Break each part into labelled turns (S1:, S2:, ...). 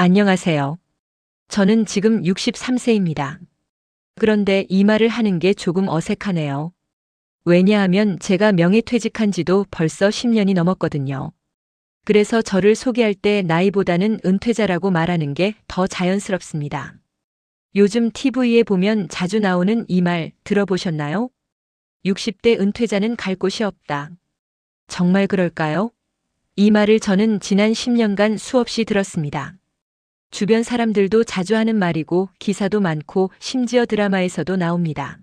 S1: 안녕하세요. 저는 지금 63세입니다. 그런데 이 말을 하는 게 조금 어색하네요. 왜냐하면 제가 명예퇴직한 지도 벌써 10년이 넘었거든요. 그래서 저를 소개할 때 나이보다는 은퇴자라고 말하는 게 더 자연스럽습니다. 요즘 TV에 보면 자주 나오는 이 말 들어보셨나요? 60대 은퇴자는 갈 곳이 없다. 정말 그럴까요? 이 말을 저는 지난 10년간 수없이 들었습니다. 주변 사람들도 자주 하는 말이고 기사도 많고 심지어 드라마에서도 나옵니다.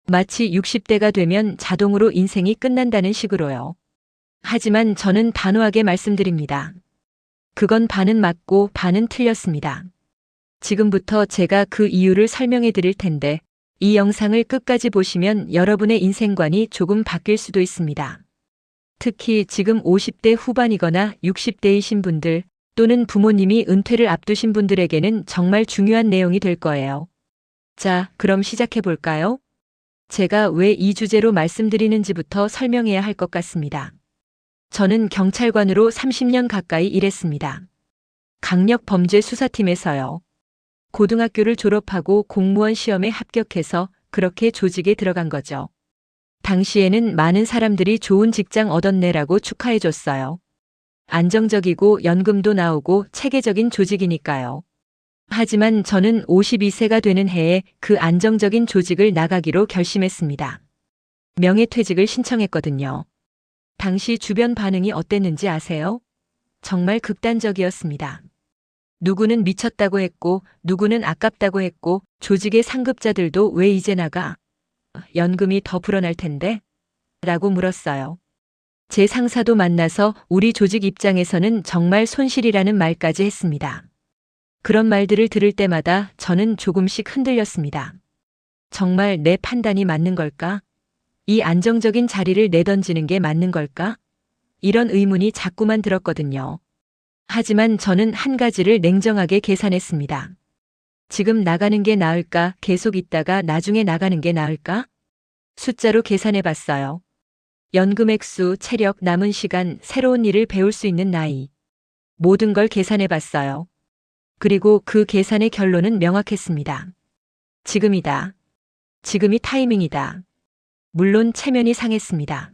S1: 마치 60대가 되면 자동으로 인생이 끝난다는 식으로요. 하지만 저는 단호하게 말씀드립니다. 그건 반은 맞고 반은 틀렸습니다. 지금부터 제가 그 이유를 설명해 드릴 텐데 이 영상을 끝까지 보시면 여러분의 인생관이 조금 바뀔 수도 있습니다. 특히 지금 50대 후반이거나 60대이신 분들 또는 부모님이 은퇴를 앞두신 분들에게는 정말 중요한 내용이 될 거예요. 자, 그럼 시작해 볼까요? 제가 왜 이 주제로 말씀드리는지부터 설명해야 할 것 같습니다. 저는 경찰관으로 30년 가까이 일했습니다. 강력범죄수사팀에서요. 고등학교를 졸업하고 공무원 시험에 합격해서 그렇게 조직에 들어간 거죠. 당시에는 많은 사람들이 좋은 직장 얻었네라고 축하해 줬어요. 안정적이고 연금도 나오고 체계적인 조직이니까요. 하지만 저는 52세가 되는 해에 그 안정적인 조직을 나가기로 결심했습니다. 명예퇴직을 신청했거든요. 당시 주변 반응이 어땠는지 아세요? 정말 극단적이었습니다. 누구는 미쳤다고 했고, 누구는 아깝다고 했고, 조직의 상급자들도 왜 이제 나가? 연금이 더 불어날 텐데? 라고 물었어요. 제 상사도 만나서 우리 조직 입장에서는 정말 손실이라는 말까지 했습니다. 그런 말들을 들을 때마다 저는 조금씩 흔들렸습니다. 정말 내 판단이 맞는 걸까? 이 안정적인 자리를 내던지는 게 맞는 걸까? 이런 의문이 자꾸만 들었거든요. 하지만 저는 한 가지를 냉정하게 계산했습니다. 지금 나가는 게 나을까? 계속 있다가 나중에 나가는 게 나을까? 숫자로 계산해 봤어요. 연금 액수, 체력, 남은 시간, 새로운 일을 배울 수 있는 나이. 모든 걸 계산해 봤어요. 그리고 그 계산의 결론은 명확했습니다. 지금이다. 지금이 타이밍이다. 물론 체면이 상했습니다.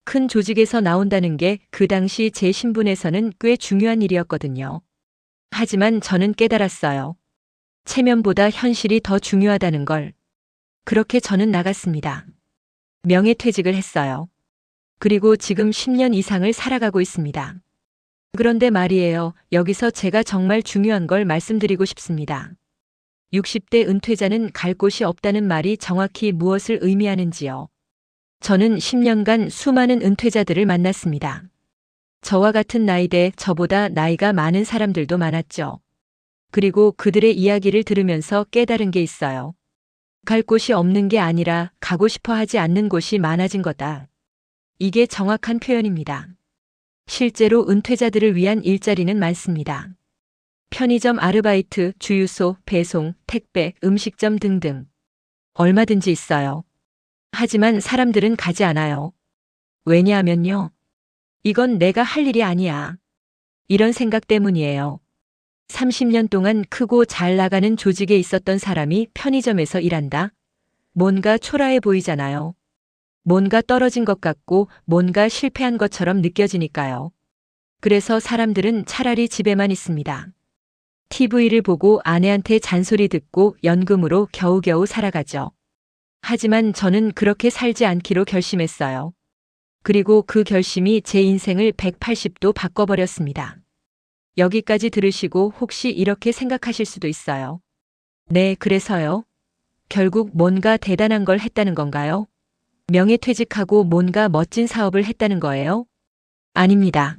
S1: 큰 조직에서 나온다는 게 그 당시 제 신분에서는 꽤 중요한 일이었거든요. 하지만 저는 깨달았어요. 체면보다 현실이 더 중요하다는 걸. 그렇게 저는 나갔습니다. 명예퇴직을 했어요. 그리고 지금 10년 이상을 살아가고 있습니다. 그런데 말이에요. 여기서 제가 정말 중요한 걸 말씀드리고 싶습니다. 60대 은퇴자는 갈 곳이 없다는 말이 정확히 무엇을 의미하는지요. 저는 10년간 수많은 은퇴자들을 만났습니다. 저와 같은 나이대 저보다 나이가 많은 사람들도 많았죠. 그리고 그들의 이야기를 들으면서 깨달은 게 있어요. 갈 곳이 없는 게 아니라 가고 싶어 하지 않는 곳이 많아진 거다. 이게 정확한 표현입니다. 실제로 은퇴자들을 위한 일자리는 많습니다. 편의점 아르바이트, 주유소, 배송, 택배, 음식점 등등. 얼마든지 있어요. 하지만 사람들은 가지 않아요. 왜냐하면요. 이건 내가 할 일이 아니야. 이런 생각 때문이에요. 30년 동안 크고 잘 나가는 조직에 있었던 사람이 편의점에서 일한다? 뭔가 초라해 보이잖아요. 뭔가 떨어진 것 같고 뭔가 실패한 것처럼 느껴지니까요. 그래서 사람들은 차라리 집에만 있습니다. TV를 보고 아내한테 잔소리 듣고 연금으로 겨우겨우 살아가죠. 하지만 저는 그렇게 살지 않기로 결심했어요. 그리고 그 결심이 제 인생을 180도 바꿔버렸습니다. 여기까지 들으시고 혹시 이렇게 생각하실 수도 있어요. 네, 그래서요. 결국 뭔가 대단한 걸 했다는 건가요? 명예퇴직하고 뭔가 멋진 사업을 했다는 거예요? 아닙니다.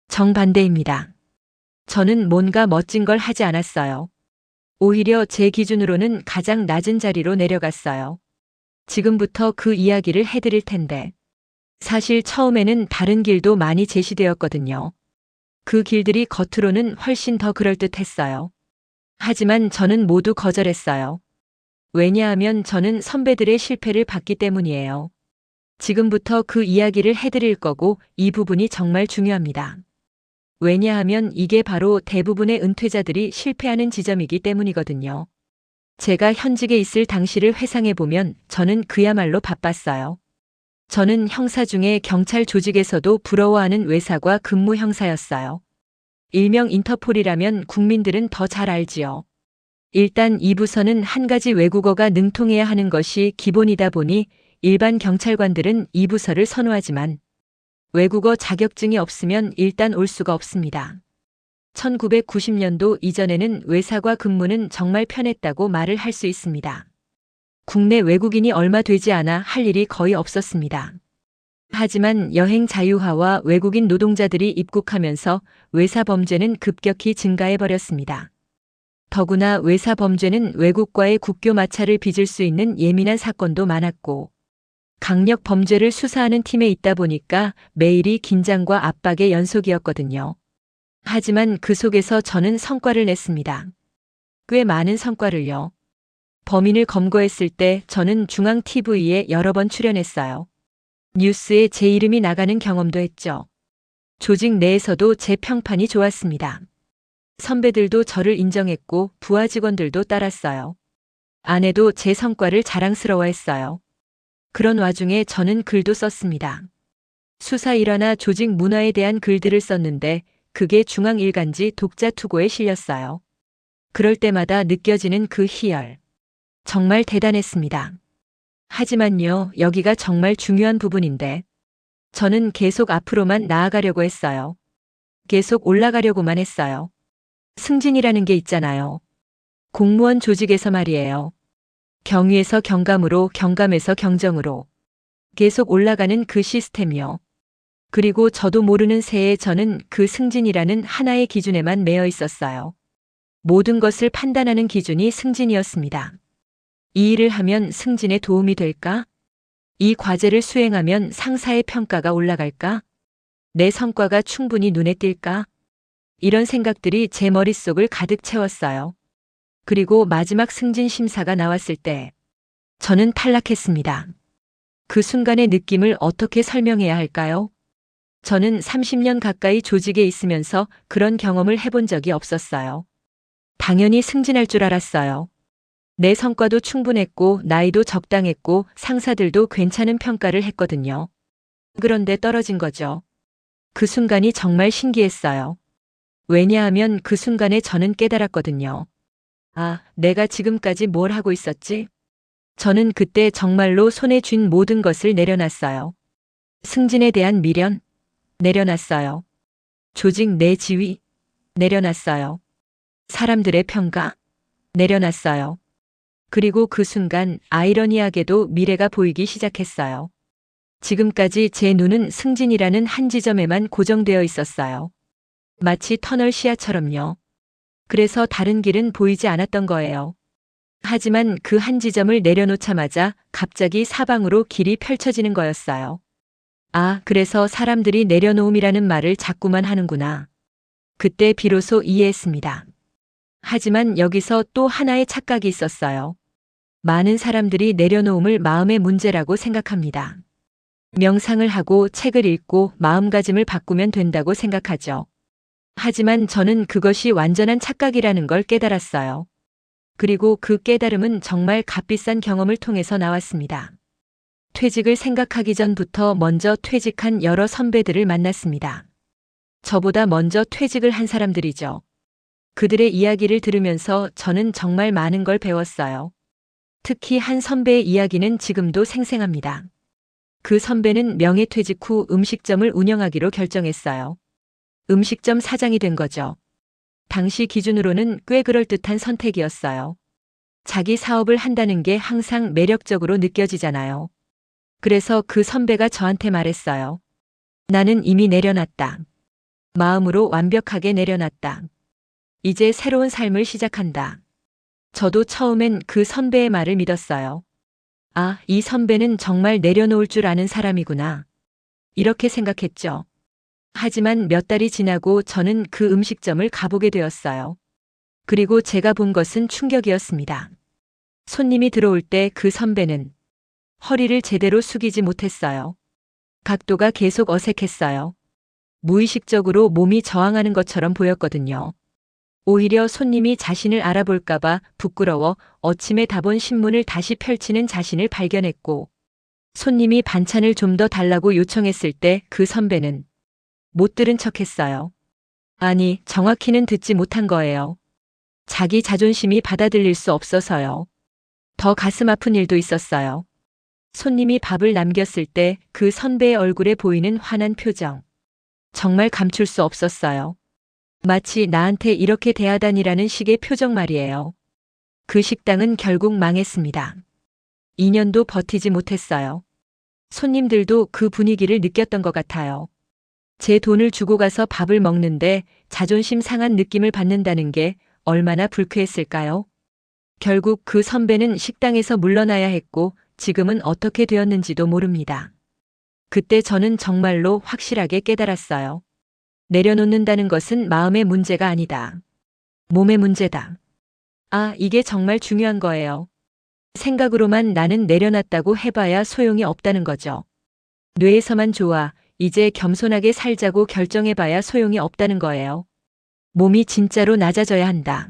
S1: 정반대입니다. 저는 뭔가 멋진 걸 하지 않았어요. 오히려 제 기준으로는 가장 낮은 자리로 내려갔어요. 지금부터 그 이야기를 해드릴 텐데. 사실 처음에는 다른 길도 많이 제시되었거든요. 그 길들이 겉으로는 훨씬 더 그럴듯했어요. 하지만 저는 모두 거절했어요. 왜냐하면 저는 선배들의 실패를 봤기 때문이에요. 지금부터 그 이야기를 해드릴 거고 이 부분이 정말 중요합니다. 왜냐하면 이게 바로 대부분의 은퇴자들이 실패하는 지점이기 때문이거든요. 제가 현직에 있을 당시를 회상해 보면 저는 그야말로 바빴어요. 저는 형사 중에 경찰 조직에서도 부러워하는 외사과 근무 형사였어요. 일명 인터폴이라면 국민들은 더 잘 알지요. 일단 이 부서는 한 가지 외국어가 능통해야 하는 것이 기본이다 보니 일반 경찰관들은 이 부서를 선호하지만 외국어 자격증이 없으면 일단 올 수가 없습니다. 1990년도 이전에는 외사과 근무는 정말 편했다고 말을 할 수 있습니다. 국내 외국인이 얼마 되지 않아 할 일이 거의 없었습니다. 하지만 여행 자유화와 외국인 노동자들이 입국하면서 외사 범죄는 급격히 증가해 버렸습니다. 더구나 외사 범죄는 외국과의 국교 마찰을 빚을 수 있는 예민한 사건도 많았고 강력 범죄를 수사하는 팀에 있다 보니까 매일이 긴장과 압박의 연속이었거든요. 하지만 그 속에서 저는 성과를 냈습니다. 꽤 많은 성과를요. 범인을 검거했을 때 저는 중앙 TV에 여러 번 출연했어요. 뉴스에 제 이름이 나가는 경험도 했죠. 조직 내에서도 제 평판이 좋았습니다. 선배들도 저를 인정했고 부하 직원들도 따랐어요. 아내도 제 성과를 자랑스러워했어요. 그런 와중에 저는 글도 썼습니다. 수사 일화나 조직 문화에 대한 글들을 썼는데 그게 중앙일간지 독자투고에 실렸어요. 그럴 때마다 느껴지는 그 희열. 정말 대단했습니다. 하지만요, 여기가 정말 중요한 부분인데 저는 계속 앞으로만 나아가려고 했어요. 계속 올라가려고만 했어요. 승진이라는 게 있잖아요. 공무원 조직에서 말이에요. 경위에서 경감으로, 경감에서 경정으로 계속 올라가는 그 시스템이요. 그리고 저도 모르는 새에 저는 그 승진이라는 하나의 기준에만 매여 있었어요. 모든 것을 판단하는 기준이 승진이었습니다. 이 일을 하면 승진에 도움이 될까? 이 과제를 수행하면 상사의 평가가 올라갈까? 내 성과가 충분히 눈에 띌까? 이런 생각들이 제 머릿속을 가득 채웠어요. 그리고 마지막 승진 심사가 나왔을 때 저는 탈락했습니다. 그 순간의 느낌을 어떻게 설명해야 할까요? 저는 30년 가까이 조직에 있으면서 그런 경험을 해본 적이 없었어요. 당연히 승진할 줄 알았어요. 내 성과도 충분했고 나이도 적당했고 상사들도 괜찮은 평가를 했거든요. 그런데 떨어진 거죠. 그 순간이 정말 신기했어요. 왜냐하면 그 순간에 저는 깨달았거든요. 아, 내가 지금까지 뭘 하고 있었지? 저는 그때 정말로 손에 쥔 모든 것을 내려놨어요. 승진에 대한 미련? 내려놨어요. 조직 내 지위? 내려놨어요. 사람들의 평가? 내려놨어요. 그리고 그 순간 아이러니하게도 미래가 보이기 시작했어요. 지금까지 제 눈은 승진이라는 한 지점에만 고정되어 있었어요. 마치 터널 시야처럼요. 그래서 다른 길은 보이지 않았던 거예요. 하지만 그 한 지점을 내려놓자마자 갑자기 사방으로 길이 펼쳐지는 거였어요. 아, 그래서 사람들이 내려놓음이라는 말을 자꾸만 하는구나. 그때 비로소 이해했습니다. 하지만 여기서 또 하나의 착각이 있었어요. 많은 사람들이 내려놓음을 마음의 문제라고 생각합니다. 명상을 하고 책을 읽고 마음가짐을 바꾸면 된다고 생각하죠. 하지만 저는 그것이 완전한 착각이라는 걸 깨달았어요. 그리고 그 깨달음은 정말 값비싼 경험을 통해서 나왔습니다. 퇴직을 생각하기 전부터 먼저 퇴직한 여러 선배들을 만났습니다. 저보다 먼저 퇴직을 한 사람들이죠. 그들의 이야기를 들으면서 저는 정말 많은 걸 배웠어요. 특히 한 선배의 이야기는 지금도 생생합니다. 그 선배는 명예퇴직 후 음식점을 운영하기로 결정했어요. 음식점 사장이 된 거죠. 당시 기준으로는 꽤 그럴듯한 선택이었어요. 자기 사업을 한다는 게 항상 매력적으로 느껴지잖아요. 그래서 그 선배가 저한테 말했어요. 나는 이미 내려놨다. 마음으로 완벽하게 내려놨다. 이제 새로운 삶을 시작한다. 저도 처음엔 그 선배의 말을 믿었어요. 아, 이 선배는 정말 내려놓을 줄 아는 사람이구나. 이렇게 생각했죠. 하지만 몇 달이 지나고 저는 그 음식점을 가보게 되었어요. 그리고 제가 본 것은 충격이었습니다. 손님이 들어올 때 그 선배는 허리를 제대로 숙이지 못했어요. 각도가 계속 어색했어요. 무의식적으로 몸이 저항하는 것처럼 보였거든요. 오히려 손님이 자신을 알아볼까봐 부끄러워 어침에 다본 신문을 다시 펼치는 자신을 발견했고, 손님이 반찬을 좀 더 달라고 요청했을 때 그 선배는 못 들은 척했어요. 아니, 정확히는 듣지 못한 거예요. 자기 자존심이 받아들일 수 없어서요. 더 가슴 아픈 일도 있었어요. 손님이 밥을 남겼을 때 그 선배의 얼굴에 보이는 화난 표정. 정말 감출 수 없었어요. 마치 나한테 이렇게 대하다니라는 식의 표정 말이에요. 그 식당은 결국 망했습니다. 2년도 버티지 못했어요. 손님들도 그 분위기를 느꼈던 것 같아요. 제 돈을 주고 가서 밥을 먹는데 자존심 상한 느낌을 받는다는 게 얼마나 불쾌했을까요? 결국 그 선배는 식당에서 물러나야 했고 지금은 어떻게 되었는지도 모릅니다. 그때 저는 정말로 확실하게 깨달았어요. 내려놓는다는 것은 마음의 문제가 아니다. 몸의 문제다. 아, 이게 정말 중요한 거예요. 생각으로만 나는 내려놨다고 해봐야 소용이 없다는 거죠. 뇌에서만 좋아, 이제 겸손하게 살자고 결정해봐야 소용이 없다는 거예요. 몸이 진짜로 낮아져야 한다.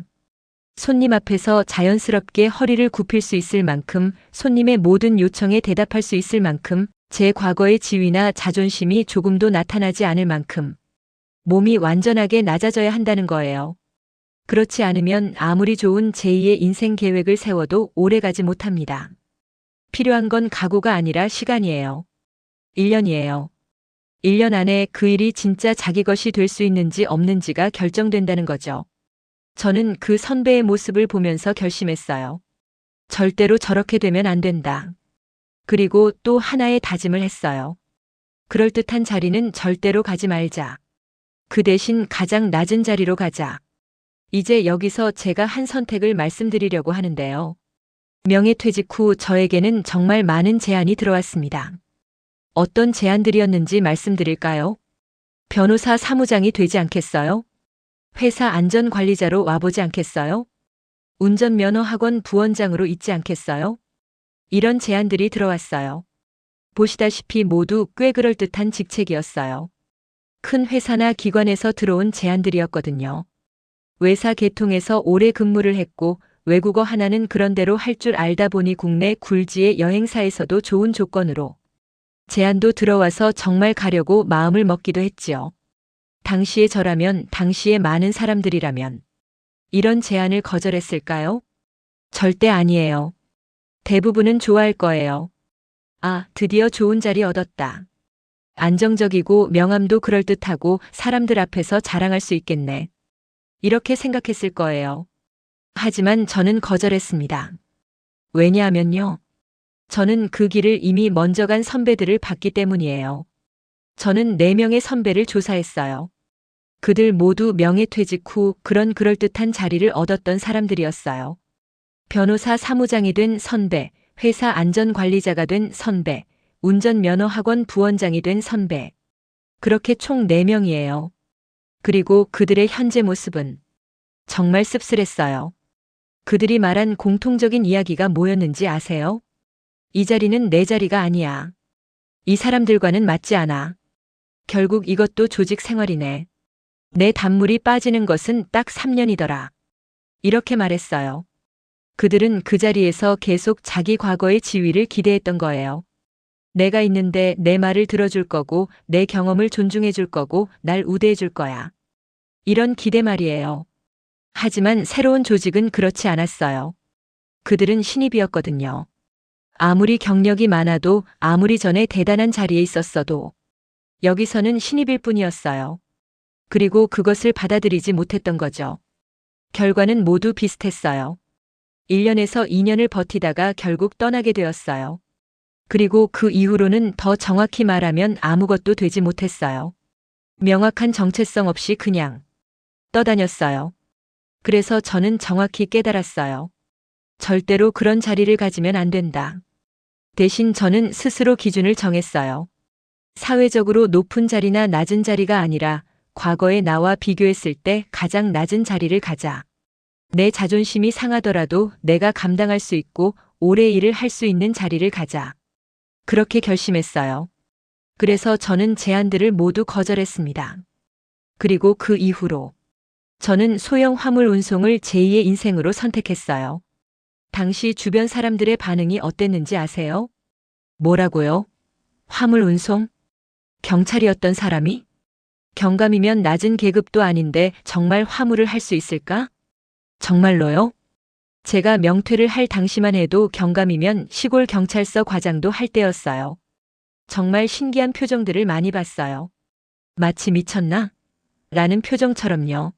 S1: 손님 앞에서 자연스럽게 허리를 굽힐 수 있을 만큼, 손님의 모든 요청에 대답할 수 있을 만큼, 제 과거의 지위나 자존심이 조금도 나타나지 않을 만큼 몸이 완전하게 낮아져야 한다는 거예요. 그렇지 않으면 아무리 좋은 제2의 인생 계획을 세워도 오래가지 못합니다. 필요한 건 각오가 아니라 시간이에요. 1년이에요. 1년 안에 그 일이 진짜 자기 것이 될 수 있는지 없는지가 결정된다는 거죠. 저는 그 선배의 모습을 보면서 결심했어요. 절대로 저렇게 되면 안 된다. 그리고 또 하나의 다짐을 했어요. 그럴듯한 자리는 절대로 가지 말자. 그 대신 가장 낮은 자리로 가자. 이제 여기서 제가 한 선택을 말씀드리려고 하는데요. 명예퇴직 후 저에게는 정말 많은 제안이 들어왔습니다. 어떤 제안들이었는지 말씀드릴까요? 변호사 사무장이 되지 않겠어요? 회사 안전관리자로 와보지 않겠어요? 운전면허 학원 부원장으로 있지 않겠어요? 이런 제안들이 들어왔어요. 보시다시피 모두 꽤 그럴듯한 직책이었어요. 큰 회사나 기관에서 들어온 제안들이었거든요. 외사 계통에서 오래 근무를 했고 외국어 하나는 그런대로 할 줄 알다 보니 국내 굴지의 여행사에서도 좋은 조건으로 제안도 들어와서 정말 가려고 마음을 먹기도 했지요. 당시의 저라면, 당시의 많은 사람들이라면 이런 제안을 거절했을까요? 절대 아니에요. 대부분은 좋아할 거예요. 아, 드디어 좋은 자리 얻었다. 안정적이고 명함도 그럴듯하고 사람들 앞에서 자랑할 수 있겠네. 이렇게 생각했을 거예요. 하지만 저는 거절했습니다. 왜냐하면요. 저는 그 길을 이미 먼저 간 선배들을 봤기 때문이에요. 저는 4명의 선배를 조사했어요. 그들 모두 명예퇴직 후 그런 그럴듯한 자리를 얻었던 사람들이었어요. 변호사 사무장이 된 선배, 회사 안전관리자가 된 선배, 운전면허학원 부원장이 된 선배. 그렇게 총 4명이에요. 그리고 그들의 현재 모습은 정말 씁쓸했어요. 그들이 말한 공통적인 이야기가 뭐였는지 아세요? 이 자리는 내 자리가 아니야. 이 사람들과는 맞지 않아. 결국 이것도 조직 생활이네. 내 단물이 빠지는 것은 딱 3년이더라. 이렇게 말했어요. 그들은 그 자리에서 계속 자기 과거의 지위를 기대했던 거예요. 내가 있는데 내 말을 들어줄 거고 내 경험을 존중해 줄 거고 날 우대해 줄 거야. 이런 기대 말이에요. 하지만 새로운 조직은 그렇지 않았어요. 그들은 신입이었거든요. 아무리 경력이 많아도 아무리 전에 대단한 자리에 있었어도 여기서는 신입일 뿐이었어요. 그리고 그것을 받아들이지 못했던 거죠. 결과는 모두 비슷했어요. 1년에서 2년을 버티다가 결국 떠나게 되었어요. 그리고 그 이후로는 더 정확히 말하면 아무것도 되지 못했어요. 명확한 정체성 없이 그냥 떠다녔어요. 그래서 저는 정확히 깨달았어요. 절대로 그런 자리를 가지면 안 된다. 대신 저는 스스로 기준을 정했어요. 사회적으로 높은 자리나 낮은 자리가 아니라 과거의 나와 비교했을 때 가장 낮은 자리를 가자. 내 자존심이 상하더라도 내가 감당할 수 있고 오래 일을 할 수 있는 자리를 가자. 그렇게 결심했어요. 그래서 저는 제안들을 모두 거절했습니다. 그리고 그 이후로 저는 소형 화물 운송을 제2의 인생으로 선택했어요. 당시 주변 사람들의 반응이 어땠는지 아세요? 뭐라고요? 화물 운송? 경찰이었던 사람이? 경감이면 낮은 계급도 아닌데 정말 화물을 할 수 있을까? 정말로요? 제가 명퇴를 할 당시만 해도 경감이면 시골 경찰서 과장도 할 때였어요. 정말 신기한 표정들을 많이 봤어요. 마치 미쳤나? 라는 표정처럼요.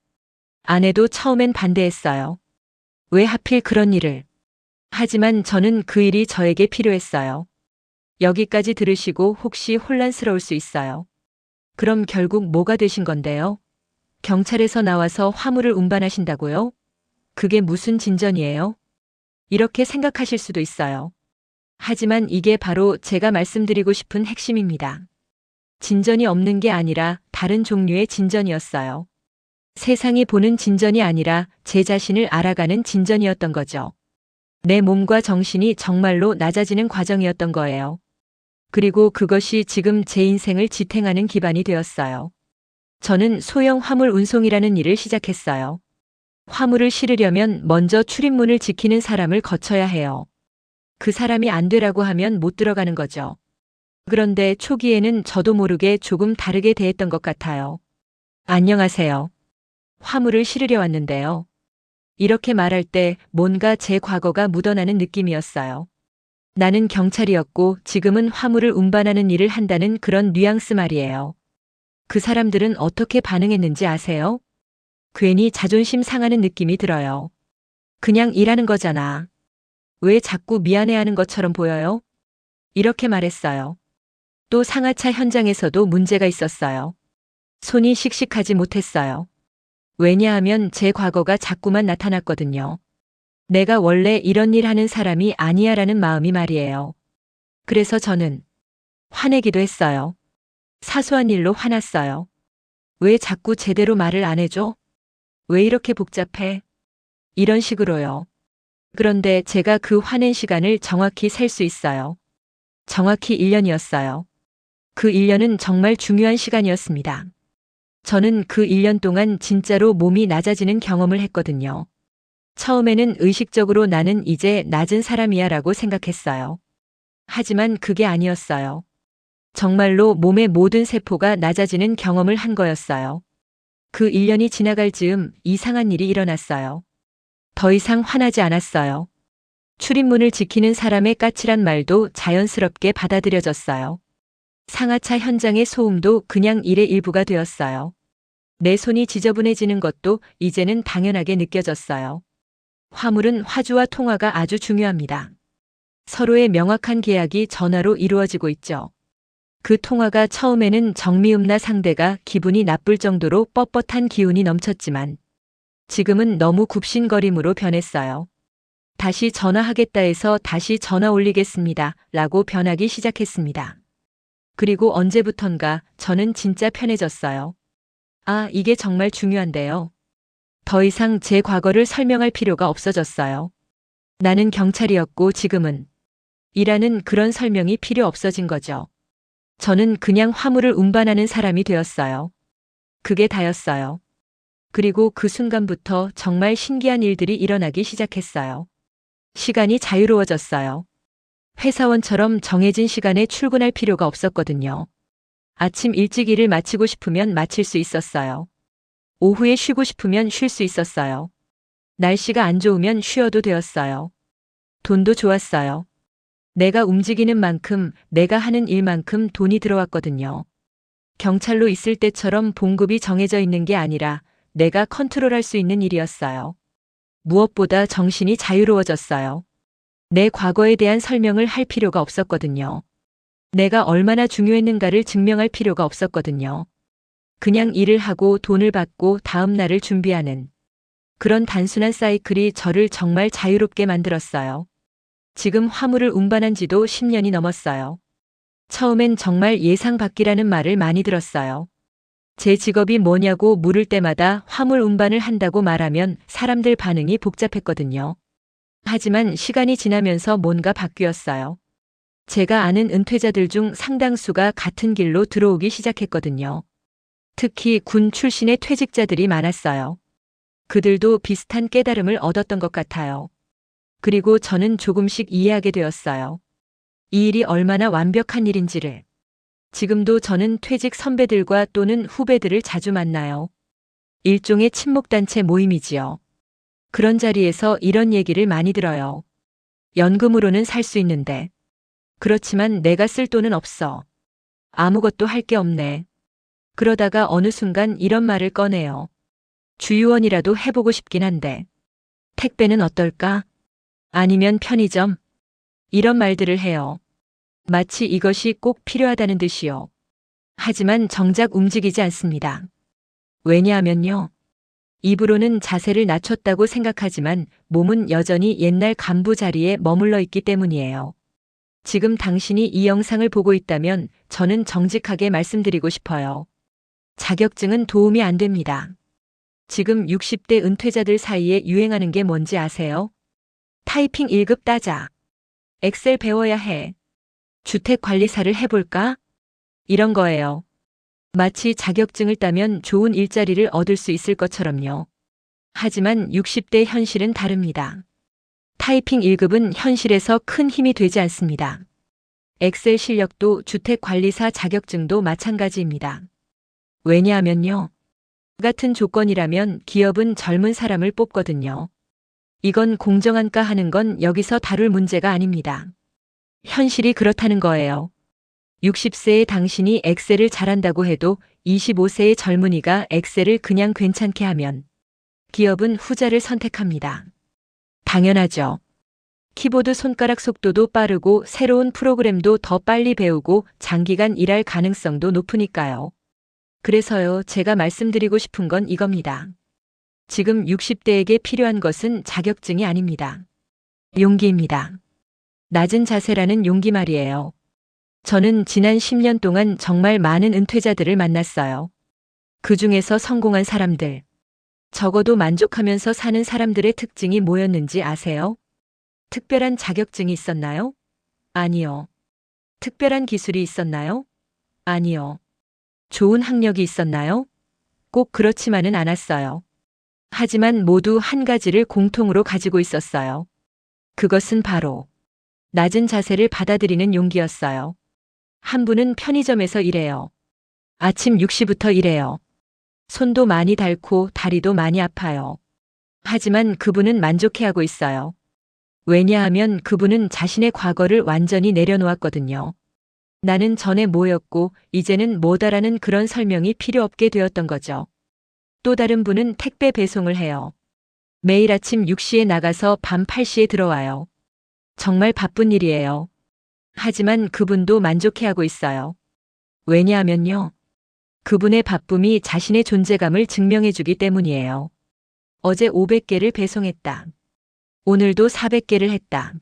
S1: 아내도 처음엔 반대했어요. 왜 하필 그런 일을? 하지만 저는 그 일이 저에게 필요했어요. 여기까지 들으시고 혹시 혼란스러울 수 있어요. 그럼 결국 뭐가 되신 건데요? 경찰에서 나와서 화물을 운반하신다고요? 그게 무슨 진전이에요? 이렇게 생각하실 수도 있어요. 하지만 이게 바로 제가 말씀드리고 싶은 핵심입니다. 진전이 없는 게 아니라 다른 종류의 진전이었어요. 세상이 보는 진전이 아니라 제 자신을 알아가는 진전이었던 거죠. 내 몸과 정신이 정말로 낮아지는 과정이었던 거예요. 그리고 그것이 지금 제 인생을 지탱하는 기반이 되었어요. 저는 소형 화물 운송이라는 일을 시작했어요. 화물을 실으려면 먼저 출입문을 지키는 사람을 거쳐야 해요. 그 사람이 안 되라고 하면 못 들어가는 거죠. 그런데 초기에는 저도 모르게 조금 다르게 대했던 것 같아요. 안녕하세요. 화물을 실으려 왔는데요. 이렇게 말할 때 뭔가 제 과거가 묻어나는 느낌이었어요. 나는 경찰이었고 지금은 화물을 운반하는 일을 한다는 그런 뉘앙스 말이에요. 그 사람들은 어떻게 반응했는지 아세요? 괜히 자존심 상하는 느낌이 들어요. 그냥 일하는 거잖아. 왜 자꾸 미안해하는 것처럼 보여요? 이렇게 말했어요. 또 상하차 현장에서도 문제가 있었어요. 손이 씩씩하지 못했어요. 왜냐하면 제 과거가 자꾸만 나타났거든요. 내가 원래 이런 일 하는 사람이 아니야라는 마음이 말이에요. 그래서 저는 화내기도 했어요. 사소한 일로 화났어요. 왜 자꾸 제대로 말을 안 해줘? 왜 이렇게 복잡해? 이런 식으로요. 그런데 제가 그 화낸 시간을 정확히 셀 수 있어요. 정확히 1년이었어요. 그 1년은 정말 중요한 시간이었습니다. 저는 그 1년 동안 진짜로 몸이 낮아지는 경험을 했거든요. 처음에는 의식적으로 나는 이제 낮은 사람이야 라고 생각했어요. 하지만 그게 아니었어요. 정말로 몸의 모든 세포가 낮아지는 경험을 한 거였어요. 그 1년이 지나갈 즈음 이상한 일이 일어났어요. 더 이상 화나지 않았어요. 출입문을 지키는 사람의 까칠한 말도 자연스럽게 받아들여졌어요. 상하차 현장의 소음도 그냥 일의 일부가 되었어요. 내 손이 지저분해지는 것도 이제는 당연하게 느껴졌어요. 화물은 화주와 통화가 아주 중요합니다. 서로의 명확한 계약이 전화로 이루어지고 있죠. 그 통화가 처음에는 정미음나 상대가 기분이 나쁠 정도로 뻣뻣한 기운이 넘쳤지만 지금은 너무 굽신거림으로 변했어요. 다시 전화하겠다 해서 다시 전화 올리겠습니다. 라고 변하기 시작했습니다. 그리고 언제부턴가 저는 진짜 편해졌어요. 아, 이게 정말 중요한데요. 더 이상 제 과거를 설명할 필요가 없어졌어요. 나는 경찰이었고 지금은 이라는 그런 설명이 필요 없어진 거죠. 저는 그냥 화물을 운반하는 사람이 되었어요. 그게 다였어요. 그리고 그 순간부터 정말 신기한 일들이 일어나기 시작했어요. 시간이 자유로워졌어요. 회사원처럼 정해진 시간에 출근할 필요가 없었거든요. 아침 일찍 일을 마치고 싶으면 마칠 수 있었어요. 오후에 쉬고 싶으면 쉴 수 있었어요. 날씨가 안 좋으면 쉬어도 되었어요. 돈도 좋았어요. 내가 움직이는 만큼, 내가 하는 일만큼 돈이 들어왔거든요. 경찰로 있을 때처럼 봉급이 정해져 있는 게 아니라 내가 컨트롤할 수 있는 일이었어요. 무엇보다 정신이 자유로워졌어요. 내 과거에 대한 설명을 할 필요가 없었거든요. 내가 얼마나 중요했는가를 증명할 필요가 없었거든요. 그냥 일을 하고 돈을 받고 다음 날을 준비하는 그런 단순한 사이클이 저를 정말 자유롭게 만들었어요. 지금 화물을 운반한 지도 10년이 넘었어요. 처음엔 정말 예상 밖이라는 말을 많이 들었어요. 제 직업이 뭐냐고 물을 때마다 화물 운반을 한다고 말하면 사람들 반응이 복잡했거든요. 하지만 시간이 지나면서 뭔가 바뀌었어요. 제가 아는 은퇴자들 중 상당수가 같은 길로 들어오기 시작했거든요. 특히 군 출신의 퇴직자들이 많았어요. 그들도 비슷한 깨달음을 얻었던 것 같아요. 그리고 저는 조금씩 이해하게 되었어요. 이 일이 얼마나 완벽한 일인지를. 지금도 저는 퇴직 선배들과 또는 후배들을 자주 만나요. 일종의 친목단체 모임이지요. 그런 자리에서 이런 얘기를 많이 들어요. 연금으로는 살 수 있는데. 그렇지만 내가 쓸 돈은 없어. 아무것도 할 게 없네. 그러다가 어느 순간 이런 말을 꺼내요. 주유원이라도 해보고 싶긴 한데. 택배는 어떨까? 아니면 편의점? 이런 말들을 해요. 마치 이것이 꼭 필요하다는 듯이요. 하지만 정작 움직이지 않습니다. 왜냐하면요. 입으로는 자세를 낮췄다고 생각하지만 몸은 여전히 옛날 간부 자리에 머물러 있기 때문이에요. 지금 당신이 이 영상을 보고 있다면 저는 정직하게 말씀드리고 싶어요. 자격증은 도움이 안 됩니다. 지금 60대 은퇴자들 사이에 유행하는 게 뭔지 아세요? 타이핑 1급 따자. 엑셀 배워야 해. 주택관리사를 해볼까? 이런 거예요. 마치 자격증을 따면 좋은 일자리를 얻을 수 있을 것처럼요. 하지만 60대 현실은 다릅니다. 타이핑 1급은 현실에서 큰 힘이 되지 않습니다. 엑셀 실력도 주택관리사 자격증도 마찬가지입니다. 왜냐하면요. 같은 조건이라면 기업은 젊은 사람을 뽑거든요. 이건 공정한가 하는 건 여기서 다룰 문제가 아닙니다. 현실이 그렇다는 거예요. 60세의 당신이 엑셀을 잘한다고 해도 25세의 젊은이가 엑셀을 그냥 괜찮게 하면 기업은 후자를 선택합니다. 당연하죠. 키보드 손가락 속도도 빠르고 새로운 프로그램도 더 빨리 배우고 장기간 일할 가능성도 높으니까요. 그래서요, 제가 말씀드리고 싶은 건 이겁니다. 지금 60대에게 필요한 것은 자격증이 아닙니다. 용기입니다. 낮은 자세라는 용기 말이에요. 저는 지난 10년 동안 정말 많은 은퇴자들을 만났어요. 그 중에서 성공한 사람들, 적어도 만족하면서 사는 사람들의 특징이 뭐였는지 아세요? 특별한 자격증이 있었나요? 아니요. 특별한 기술이 있었나요? 아니요. 좋은 학력이 있었나요? 꼭 그렇지만은 않았어요. 하지만 모두 한 가지를 공통으로 가지고 있었어요. 그것은 바로 낮은 자세를 받아들이는 용기였어요. 한 분은 편의점에서 일해요. 아침 6시부터 일해요. 손도 많이 닳고 다리도 많이 아파요. 하지만 그분은 만족해하고 있어요. 왜냐하면 그분은 자신의 과거를 완전히 내려놓았거든요. 나는 전에 뭐였고 이제는 뭐다라는 그런 설명이 필요 없게 되었던 거죠. 또 다른 분은 택배 배송을 해요. 매일 아침 6시에 나가서 밤 8시에 들어와요. 정말 바쁜 일이에요. 하지만 그분도 만족해하고 있어요. 왜냐하면요. 그분의 바쁨이 자신의 존재감을 증명해주기 때문이에요. 어제 500개를 배송했다. 오늘도 400개를 했다.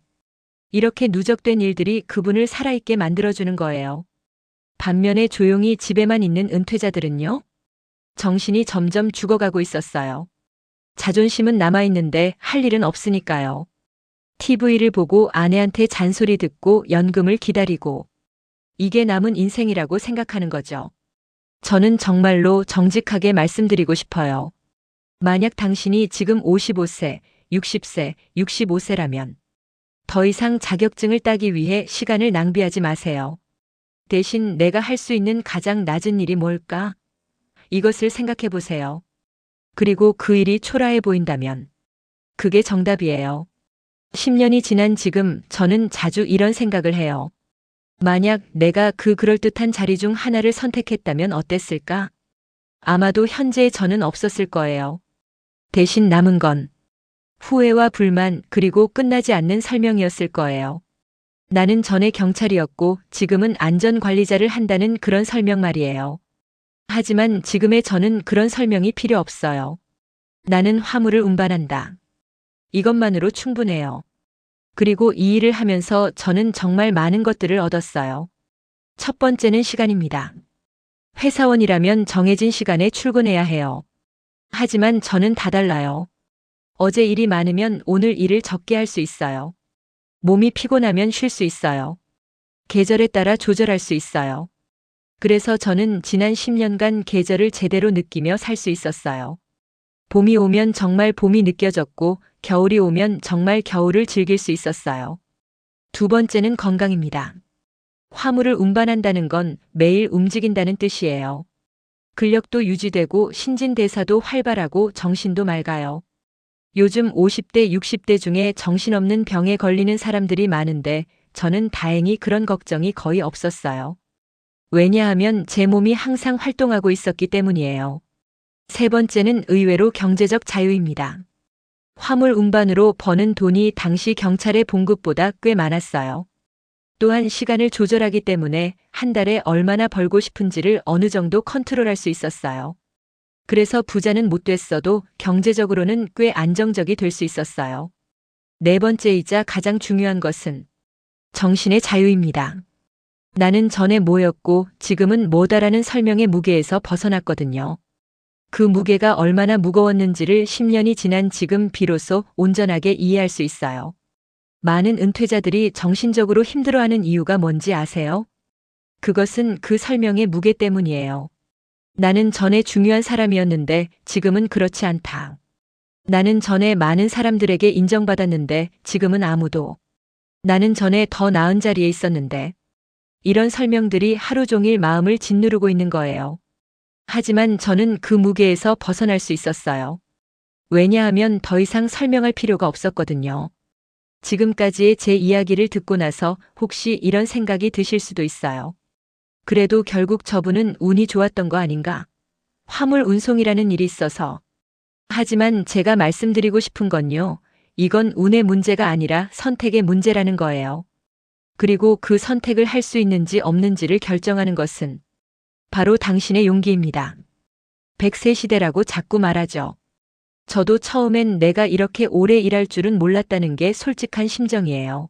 S1: 이렇게 누적된 일들이 그분을 살아있게 만들어주는 거예요. 반면에 조용히 집에만 있는 은퇴자들은요. 정신이 점점 죽어가고 있었어요. 자존심은 남아있는데 할 일은 없으니까요. TV를 보고 아내한테 잔소리 듣고 연금을 기다리고 이게 남은 인생이라고 생각하는 거죠. 저는 정말로 정직하게 말씀드리고 싶어요. 만약 당신이 지금 55세, 60세, 65세라면 더 이상 자격증을 따기 위해 시간을 낭비하지 마세요. 대신 내가 할 수 있는 가장 낮은 일이 뭘까? 이것을 생각해 보세요. 그리고 그 일이 초라해 보인다면 그게 정답이에요. 10년이 지난 지금 저는 자주 이런 생각을 해요. 만약 내가 그 그럴듯한 자리 중 하나를 선택했다면 어땠을까? 아마도 현재의 저는 없었을 거예요. 대신 남은 건 후회와 불만 그리고 끝나지 않는 설명이었을 거예요. 나는 전에 경찰이었고 지금은 안전관리자를 한다는 그런 설명 말이에요. 하지만 지금의 저는 그런 설명이 필요 없어요. 나는 화물을 운반한다. 이것만으로 충분해요. 그리고 이 일을 하면서 저는 정말 많은 것들을 얻었어요. 첫 번째는 시간입니다. 회사원이라면 정해진 시간에 출근해야 해요. 하지만 저는 다 달라요. 어제 일이 많으면 오늘 일을 적게 할 수 있어요. 몸이 피곤하면 쉴 수 있어요. 계절에 따라 조절할 수 있어요. 그래서 저는 지난 10년간 계절을 제대로 느끼며 살 수 있었어요. 봄이 오면 정말 봄이 느껴졌고, 겨울이 오면 정말 겨울을 즐길 수 있었어요. 두 번째는 건강입니다. 화물을 운반한다는 건 매일 움직인다는 뜻이에요. 근력도 유지되고 신진대사도 활발하고 정신도 맑아요. 요즘 50대, 60대 중에 정신없는 병에 걸리는 사람들이 많은데 저는 다행히 그런 걱정이 거의 없었어요. 왜냐하면 제 몸이 항상 활동하고 있었기 때문이에요. 세 번째는 의외로 경제적 자유입니다. 화물 운반으로 버는 돈이 당시 경찰의 봉급보다 꽤 많았어요. 또한 시간을 조절하기 때문에 한 달에 얼마나 벌고 싶은지를 어느 정도 컨트롤할 수 있었어요. 그래서 부자는 못 됐어도 경제적으로는 꽤 안정적이 될 수 있었어요. 네 번째이자 가장 중요한 것은 정신의 자유입니다. 나는 전에 뭐였고 지금은 뭐다라는 설명의 무게에서 벗어났거든요. 그 무게가 얼마나 무거웠는지를 10년이 지난 지금 비로소 온전하게 이해할 수 있어요. 많은 은퇴자들이 정신적으로 힘들어하는 이유가 뭔지 아세요? 그것은 그 설명의 무게 때문이에요. 나는 전에 중요한 사람이었는데 지금은 그렇지 않다. 나는 전에 많은 사람들에게 인정받았는데 지금은 아무도. 나는 전에 더 나은 자리에 있었는데. 이런 설명들이 하루 종일 마음을 짓누르고 있는 거예요. 하지만 저는 그 무게에서 벗어날 수 있었어요. 왜냐하면 더 이상 설명할 필요가 없었거든요. 지금까지의 제 이야기를 듣고 나서 혹시 이런 생각이 드실 수도 있어요. 그래도 결국 저분은 운이 좋았던 거 아닌가? 화물 운송이라는 일이 있어서. 하지만 제가 말씀드리고 싶은 건요. 이건 운의 문제가 아니라 선택의 문제라는 거예요. 그리고 그 선택을 할 수 있는지 없는지를 결정하는 것은 바로 당신의 용기입니다. 100세 시대라고 자꾸 말하죠. 저도 처음엔 내가 이렇게 오래 일할 줄은 몰랐다는 게 솔직한 심정이에요.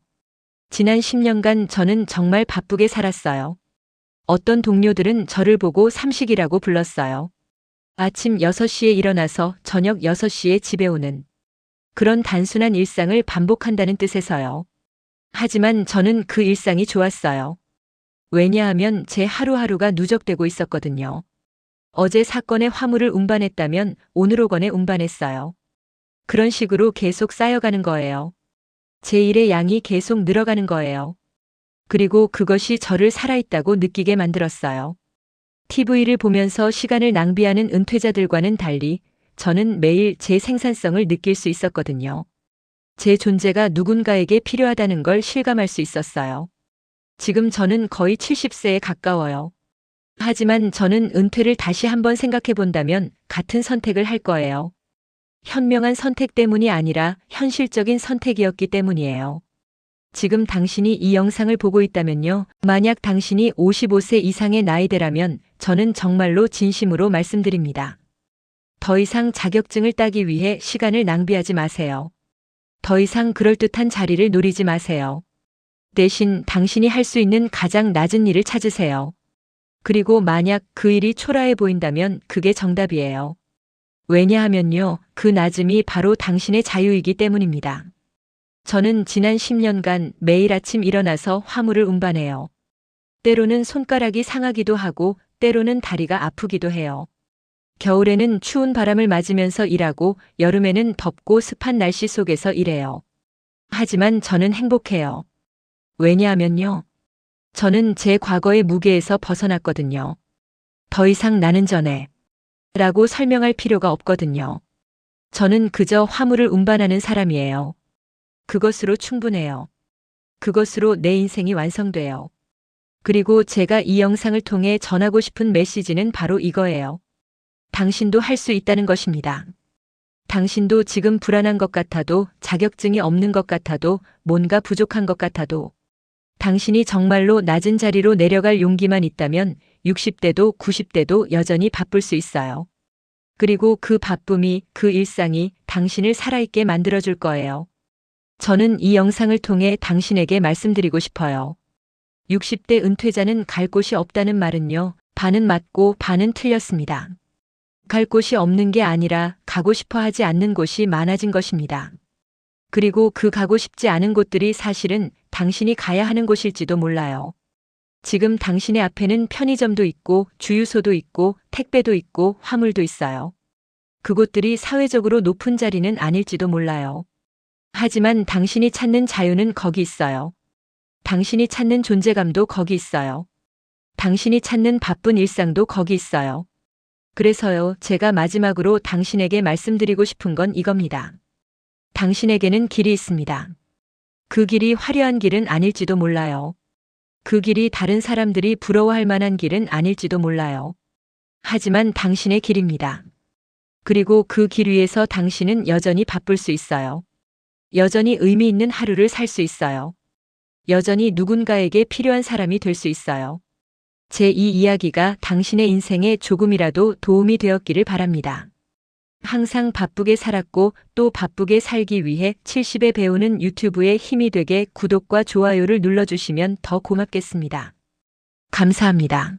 S1: 지난 10년간 저는 정말 바쁘게 살았어요. 어떤 동료들은 저를 보고 삼식이라고 불렀어요. 아침 6시에 일어나서 저녁 6시에 집에 오는 그런 단순한 일상을 반복한다는 뜻에서요. 하지만 저는 그 일상이 좋았어요. 왜냐하면 제 하루하루가 누적되고 있었거든요. 어제 사건의 화물을 운반했다면 오늘 오건에 운반했어요. 그런 식으로 계속 쌓여가는 거예요. 제 일의 양이 계속 늘어가는 거예요. 그리고 그것이 저를 살아있다고 느끼게 만들었어요. TV를 보면서 시간을 낭비하는 은퇴자들과는 달리 저는 매일 제 생산성을 느낄 수 있었거든요. 제 존재가 누군가에게 필요하다는 걸 실감할 수 있었어요. 지금 저는 거의 70세에 가까워요. 하지만 저는 은퇴를 다시 한번 생각해 본다면 같은 선택을 할 거예요. 현명한 선택 때문이 아니라 현실적인 선택이었기 때문이에요. 지금 당신이 이 영상을 보고 있다면요. 만약 당신이 55세 이상의 나이대라면 저는 정말로 진심으로 말씀드립니다. 더 이상 자격증을 따기 위해 시간을 낭비하지 마세요. 더 이상 그럴듯한 자리를 노리지 마세요. 대신 당신이 할 수 있는 가장 낮은 일을 찾으세요. 그리고 만약 그 일이 초라해 보인다면 그게 정답이에요. 왜냐하면요, 그 낮음이 바로 당신의 자유이기 때문입니다. 저는 지난 10년간 매일 아침 일어나서 화물을 운반해요. 때로는 손가락이 상하기도 하고 때로는 다리가 아프기도 해요. 겨울에는 추운 바람을 맞으면서 일하고 여름에는 덥고 습한 날씨 속에서 일해요. 하지만 저는 행복해요. 왜냐하면요. 저는 제 과거의 무게에서 벗어났거든요. 더 이상 나는 전에 라고 설명할 필요가 없거든요. 저는 그저 화물을 운반하는 사람이에요. 그것으로 충분해요. 그것으로 내 인생이 완성돼요. 그리고 제가 이 영상을 통해 전하고 싶은 메시지는 바로 이거예요. 당신도 할 수 있다는 것입니다. 당신도 지금 불안한 것 같아도, 자격증이 없는 것 같아도, 뭔가 부족한 것 같아도, 당신이 정말로 낮은 자리로 내려갈 용기만 있다면 60대도 90대도 여전히 바쁠 수 있어요. 그리고 그 바쁨이, 그 일상이 당신을 살아있게 만들어줄 거예요. 저는 이 영상을 통해 당신에게 말씀드리고 싶어요. 60대 은퇴자는 갈 곳이 없다는 말은요, 반은 맞고 반은 틀렸습니다. 갈 곳이 없는 게 아니라 가고 싶어 하지 않는 곳이 많아진 것입니다. 그리고 그 가고 싶지 않은 곳들이 사실은 당신이 가야 하는 곳일지도 몰라요. 지금 당신의 앞에는 편의점도 있고 주유소도 있고 택배도 있고 화물도 있어요. 그곳들이 사회적으로 높은 자리는 아닐지도 몰라요. 하지만 당신이 찾는 자유는 거기 있어요. 당신이 찾는 존재감도 거기 있어요. 당신이 찾는 바쁜 일상도 거기 있어요. 그래서요, 제가 마지막으로 당신에게 말씀드리고 싶은 건 이겁니다. 당신에게는 길이 있습니다. 그 길이 화려한 길은 아닐지도 몰라요. 그 길이 다른 사람들이 부러워할 만한 길은 아닐지도 몰라요. 하지만 당신의 길입니다. 그리고 그 길 위에서 당신은 여전히 바쁠 수 있어요. 여전히 의미 있는 하루를 살 수 있어요. 여전히 누군가에게 필요한 사람이 될 수 있어요. 제 이 이야기가 당신의 인생에 조금이라도 도움이 되었기를 바랍니다. 항상 바쁘게 살았고 또 바쁘게 살기 위해 70에 배우는 유튜브에 힘이 되게 구독과 좋아요를 눌러주시면 더 고맙겠습니다. 감사합니다.